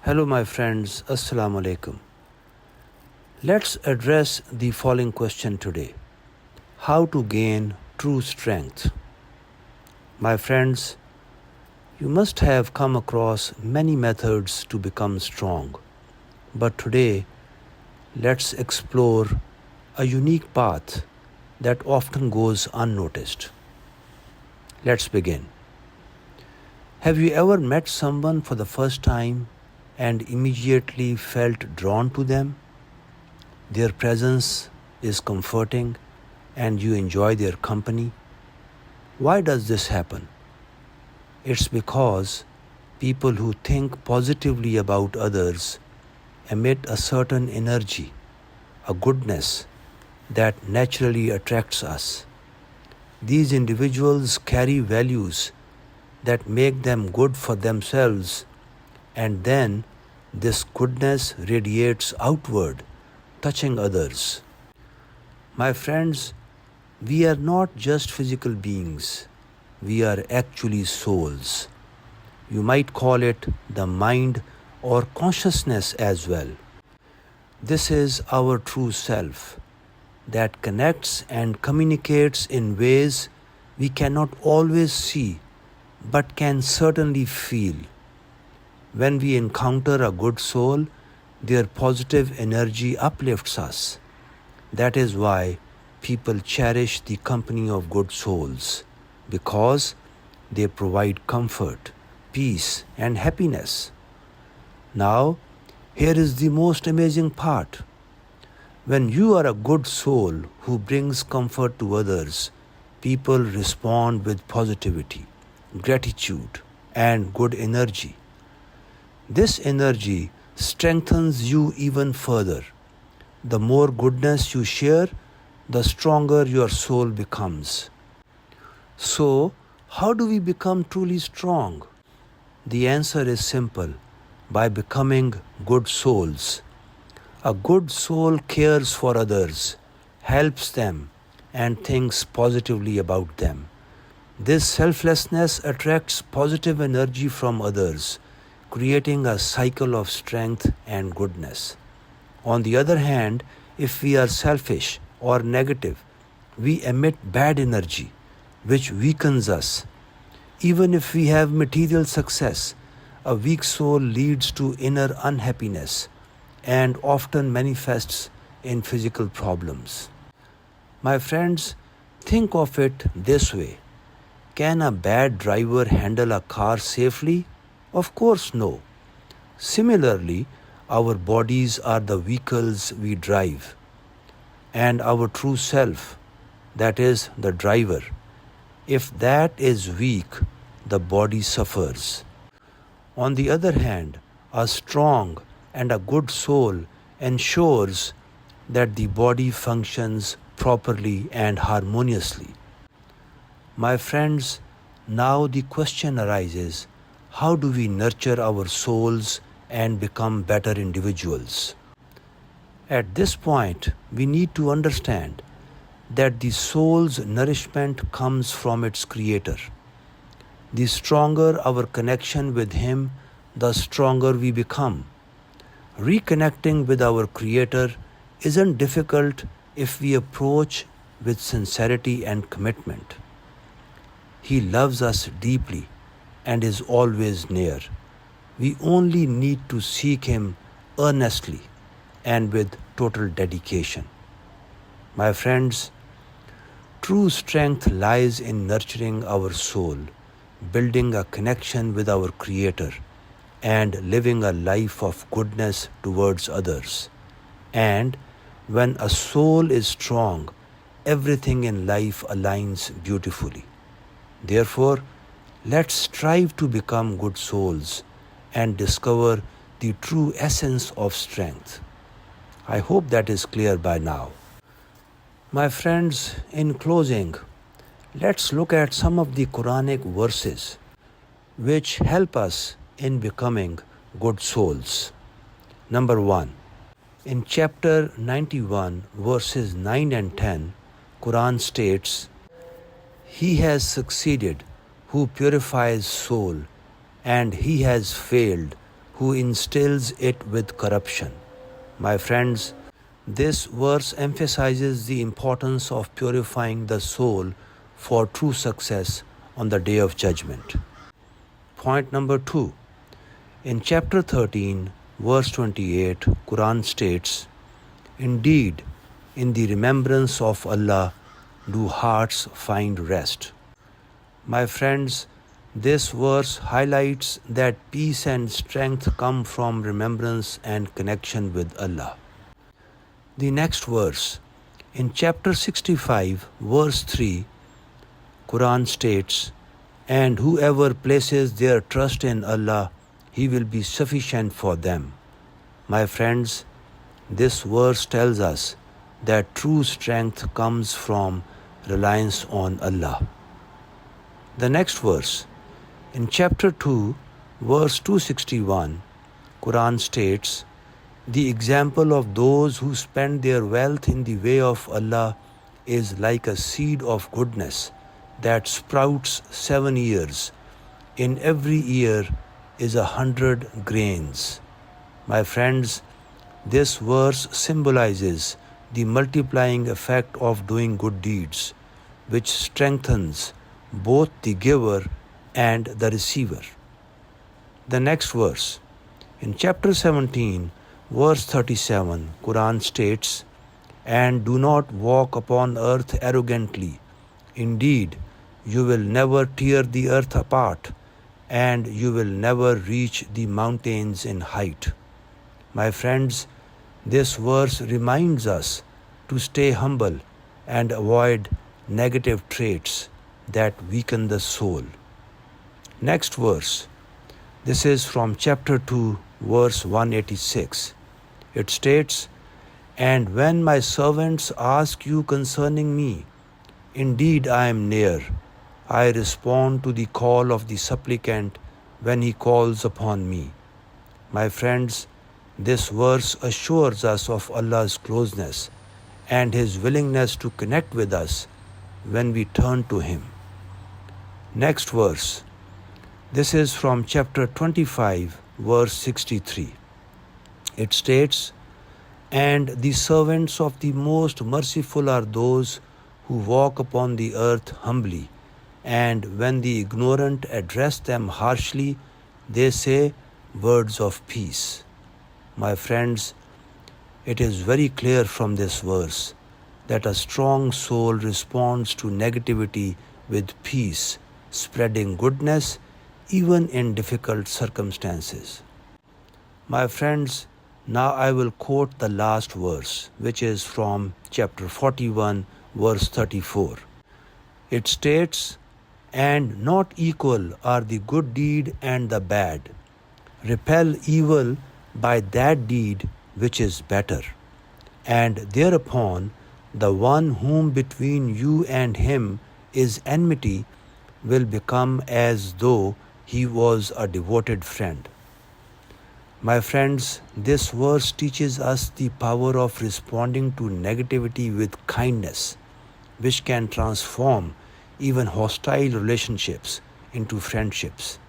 Hello, my friends. Assalamu alaikum. Let's address the following question today: how to gain true strength? My friends, you must have come across many methods to become strong, but today let's explore a unique path that often goes unnoticed. Let's begin. Have you ever met someone for the first time and immediately felt drawn to them? Their presence is comforting and you enjoy their company. Why does this happen? It's because people who think positively about others emit a certain energy, a goodness that naturally attracts us. These individuals carry values that make them good for themselves, and then this goodness radiates outward, touching others. My friends, we are not just physical beings, we are actually souls. You might call it the mind or consciousness as well. This is our true self that connects and communicates in ways we cannot always see but can certainly feel. When we encounter a good soul, their positive energy uplifts us. That is why people cherish the company of good souls, because they provide comfort, peace, and happiness. Now, here is the most amazing part. When you are a good soul who brings comfort to others, people respond with positivity, gratitude, and good energy. This energy strengthens you even further. The more goodness you share, the stronger your soul becomes. So, how do we become truly strong? The answer is simple: by becoming good souls. A good soul cares for others, helps them, and thinks positively about them. This selflessness attracts positive energy from others, creating a cycle of strength and goodness. On the other hand, if we are selfish or negative, we emit bad energy, which weakens us. Even if we have material success, a weak soul leads to inner unhappiness and often manifests in physical problems. My friends, think of it this way. Can a bad driver handle a car safely? Of course, no. Similarly, our bodies are the vehicles we drive, and our true self, that is the driver, if that is weak, the body suffers. On the other hand, a strong and a good soul ensures that the body functions properly and harmoniously. My friends, now the question arises: how do we nurture our souls and become better individuals? At this point, we need to understand that the soul's nourishment comes from its creator. The stronger our connection with him, the stronger we become. Reconnecting with our creator isn't difficult if we approach with sincerity and commitment. He loves us deeply and is always near. We only need to seek him earnestly and with total dedication. My friends, true strength lies in nurturing our soul, building a connection with our Creator, and living a life of goodness towards others. And when a soul is strong, everything in life aligns beautifully. Therefore, let's strive to become good souls and discover the true essence of strength. I hope that is clear by now. My friends, in closing, let's look at some of the Quranic verses which help us in becoming good souls. Number 1. In chapter 91, verses 9 and 10, Quran states, "He has succeeded who purifies soul, and he has failed who instills it with corruption. My friends, this verse emphasizes the importance of purifying the soul for true success on the day of judgment. Point number 2. In chapter 13, verse 28, Quran states, "Indeed, in the remembrance of Allah do hearts find rest." My friends, this verse highlights that peace and strength come from remembrance and connection with Allah. The next verse, in chapter 65, verse 3, Quran states, "And whoever places their trust in Allah, He will be sufficient for them." My friends, this verse tells us that true strength comes from reliance on Allah. The next verse, in chapter 2, verse 261, Quran states, "The example of those who spend their wealth in the way of Allah is like a seed of goodness that sprouts 7 years. In every ear is 100 grains." My friends, this verse symbolizes the multiplying effect of doing good deeds, which strengthens both the giver and the receiver. The next verse, in chapter 17, verse 37, Quran states, "And do not walk upon earth arrogantly. Indeed, you will never tear the earth apart, and you will never reach the mountains in height." My friends, this verse reminds us to stay humble and avoid negative traits that weaken the soul. Next verse, this is from chapter 2, verse 186. It states, "And when my servants ask you concerning me, indeed I am near. I respond to the call of the supplicant when he calls upon me." My friends, this verse assures us of Allah's closeness and His willingness to connect with us when we turn to Him. Next verse, this is from chapter 25, verse 63. It states, "And the servants of the Most Merciful are those who walk upon the earth humbly, and when the ignorant address them harshly, they say words of peace." My friends, it is very clear from this verse that a strong soul responds to negativity with peace, spreading goodness even in difficult circumstances. My friends, now I will quote the last verse, which is from chapter 41, verse 34. It states, "And not equal are the good deed and the bad. Repel evil by that deed which is better. And thereupon the one whom between you and him is enmity will become as though he was a devoted friend." My friends, this verse teaches us the power of responding to negativity with kindness, which can transform even hostile relationships into friendships.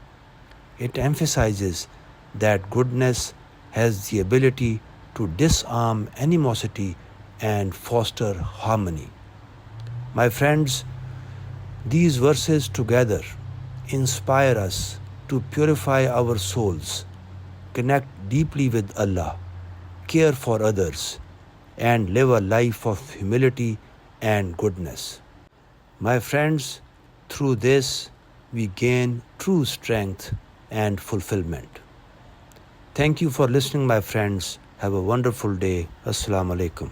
It emphasizes that goodness has the ability to disarm animosity and foster harmony. My friends, these verses together inspire us to purify our souls, connect deeply with Allah, care for others, and live a life of humility and goodness. My friends, through this we gain true strength and fulfillment. Thank you for listening, my friends. Have a wonderful day. Assalamu alaikum.